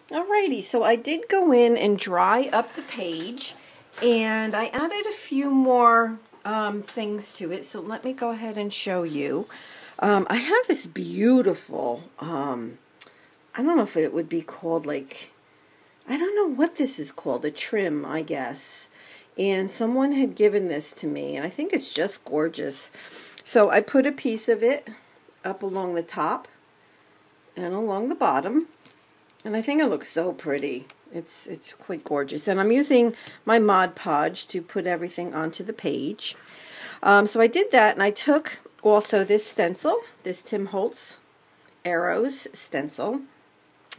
Alrighty, so I did go in and dry up the page, and I added a few more things to it, so let me go ahead and show you. I have this beautiful, I don't know if it would be called like, I don't know what this is called, a trim, I guess. And someone had given this to me, and I think it's just gorgeous. So I put a piece of it up along the top and along the bottom. And I think it looks so pretty. It's quite gorgeous. And I'm using my Mod Podge to put everything onto the page. So I did that, and I took also this stencil, this Tim Holtz Arrows stencil.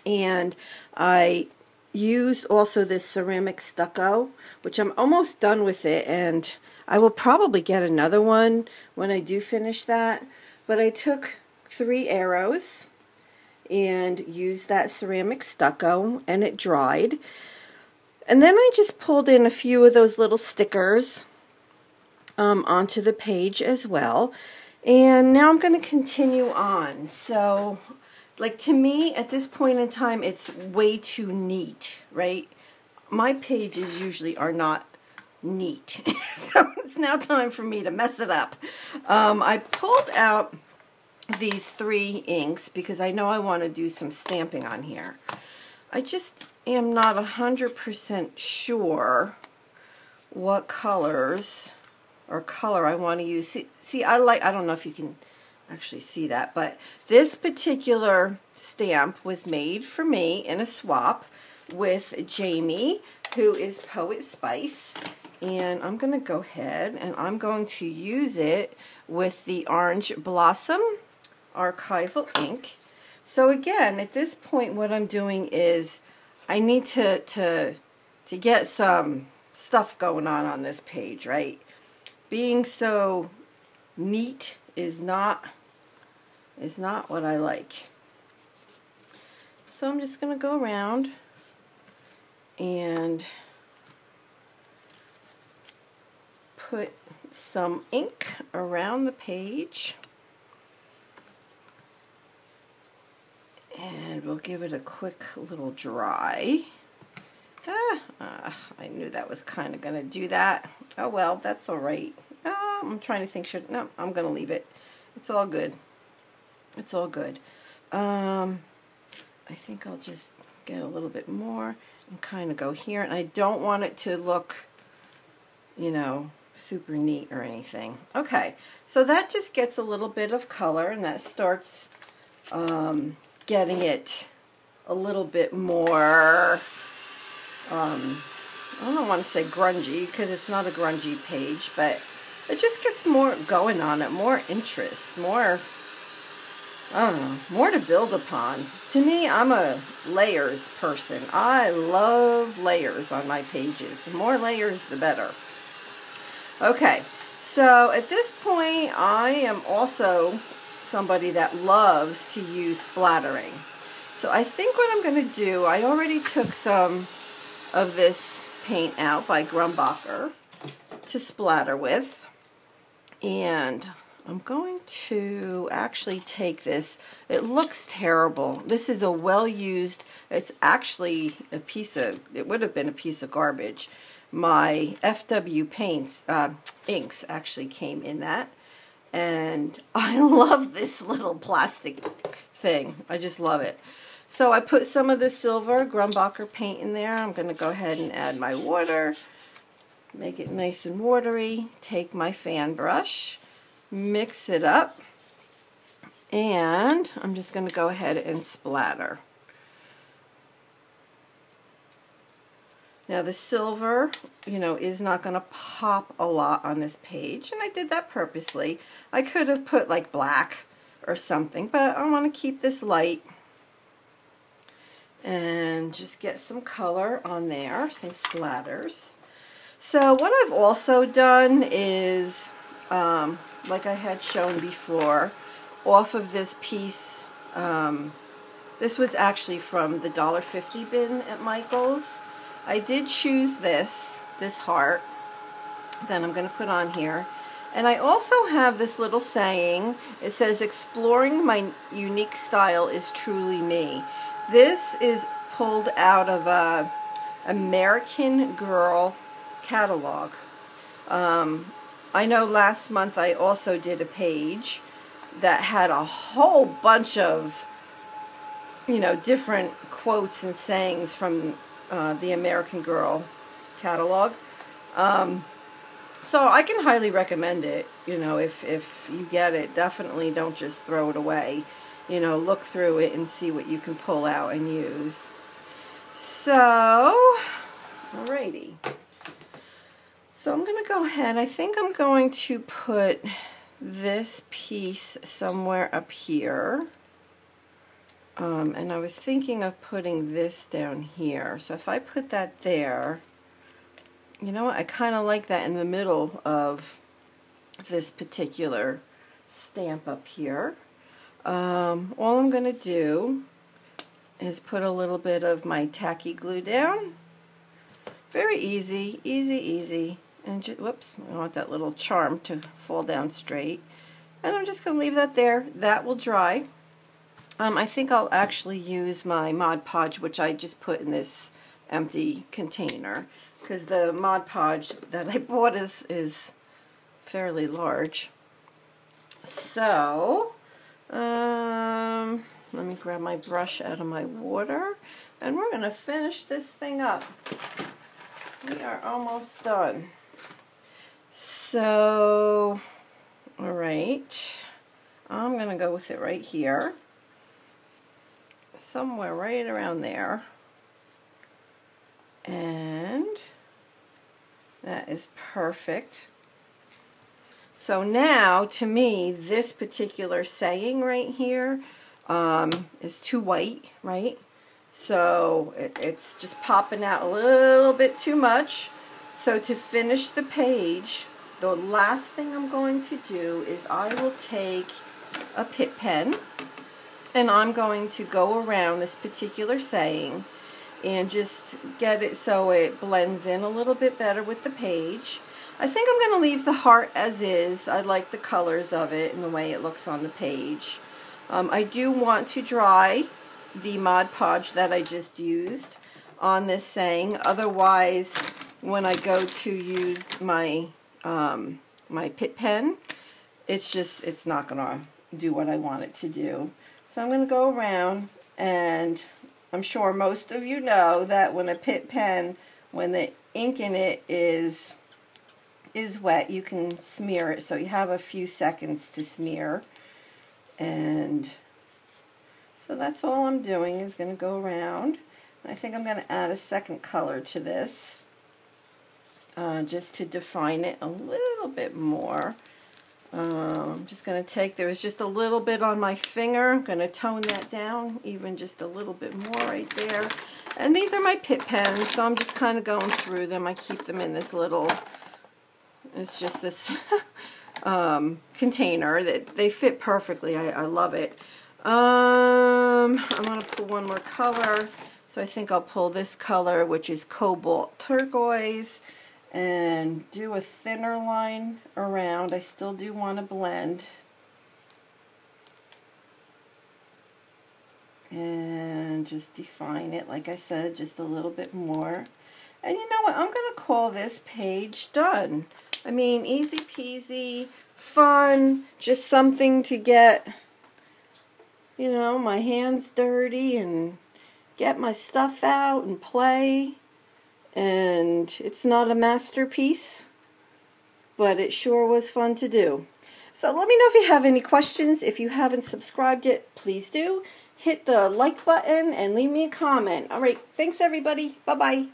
And I used also this ceramic stucco, which I'm almost done with it. And I will probably get another one when I do finish that. But I took 3 arrows and used that ceramic stucco, and it dried. And then I just pulled in a few of those little stickers onto the page as well. And now I'm going to continue on. So, like, to me, at this point in time, it's way too neat, right? My pages usually are not neat. So it's now time for me to mess it up. I pulled out these 3 inks because I know I want to do some stamping on here. I just am not 100% sure what colors or color I want to use. See, I don't know if you can actually see that, but this particular stamp was made for me in a swap with Jamie, who is Poet Spice. And I'm going to go ahead and I'm going to use it with the Orange Blossom Archival ink. So again, at this point, what I'm doing is I need to get some stuff going on this page, right? Being so neat is not what I like. So I'm just going to go around and put some ink around the page. And we'll give it a quick little dry. I knew that was kind of going to do that. Oh well, that's all right. I'm trying to think. No, I'm going to leave it. It's all good. It's all good. I think I'll just get a little bit more and kind of go here. And I don't want it to look, you know, super neat or anything. Okay, so that just gets a little bit of color, and that starts getting it a little bit more, I don't want to say grungy because it's not a grungy page, but it just gets more going on it, more interest, more, I don't know, more to build upon. To me, I'm a layers person. I love layers on my pages. The more layers, the better. Okay, so at this point, I am also somebody that loves to use splattering. So I think what I'm going to do, I already took some of this paint out by Grumbacher to splatter with. And I'm going to actually take this. It looks terrible. This is a well-used, it's actually a piece of, it would have been a piece of garbage. My FW paints, inks actually came in that. And I love this little plastic thing. I just love it. So I put some of the silver Grumbacher paint in there. I'm going to go ahead and add my water. Make it nice and watery. Take my fan brush. Mix it up. And I'm just going to go ahead and splatter. Now the silver, you know, is not going to pop a lot on this page, and I did that purposely. I could have put like black or something, but I want to keep this light and just get some color on there, some splatters. So what I've also done is, like I had shown before, off of this piece, this was actually from the $1.50 bin at Michael's. I did choose this heart that I'm going to put on here. And I also have this little saying. It says, "Exploring my unique style is truly me." This is pulled out of a American Girl catalog. I know last month I also did a page that had a whole bunch of, you know, different quotes and sayings from the American Girl catalog. So I can highly recommend it. You know, if you get it, definitely don't just throw it away. You know, look through it and see what you can pull out and use. So, alrighty. So I'm going to go ahead. I think I'm going to put this piece somewhere up here. And I was thinking of putting this down here. So if I put that there, you know what, I kind of like that in the middle of this particular stamp up here. All I'm going to do is put a little bit of my tacky glue down. Very easy, easy. And whoops, I want that little charm to fall down straight. And I'm just going to leave that there. That will dry. I think I'll actually use my Mod Podge, which I just put in this empty container, because the Mod Podge that I bought is fairly large. So, let me grab my brush out of my water, and we're going to finish this thing up. We are almost done. So, alright, I'm going to go with it right here. Somewhere right around there. And that is perfect. So now, to me, this particular saying right here is too white, right? So it's just popping out a little bit too much. So to finish the page, the last thing I'm going to do is I will take a Pitt pen, and I'm going to go around this particular saying and just get it so it blends in a little bit better with the page. I think I'm going to leave the heart as is. I like the colors of it and the way it looks on the page. I do want to dry the Mod Podge that I just used on this saying. Otherwise, when I go to use my my Pitt pen, it's not going to do what I want it to do. So I'm going to go around, and I'm sure most of you know that when a Pitt pen, when the ink in it is wet, you can smear it. So you have a few seconds to smear. And so that's all I'm doing, is going to go around. I think I'm going to add a second color to this, just to define it a little bit more. I'm just going to take, there was just a little bit on my finger. I'm going to tone that down even just a little bit more right there. And these are my Pitt pens, so I'm just kind of going through them. I keep them in this little, it's just this container that they fit perfectly. I love it. I'm going to pull one more color. So I think I'll pull this color, which is Cobalt Turquoise, and do a thinner line around. I still do want to blend. And just define it, like I said, just a little bit more. And you know what? I'm going to call this page done. I mean, easy peasy, fun, just something to get, you know, my hands dirty and get my stuff out and play. And it's not a masterpiece, but it sure was fun to do. So let me know if you have any questions. If you haven't subscribed yet, please do. Hit the like button and leave me a comment. All right, thanks everybody. Bye-bye.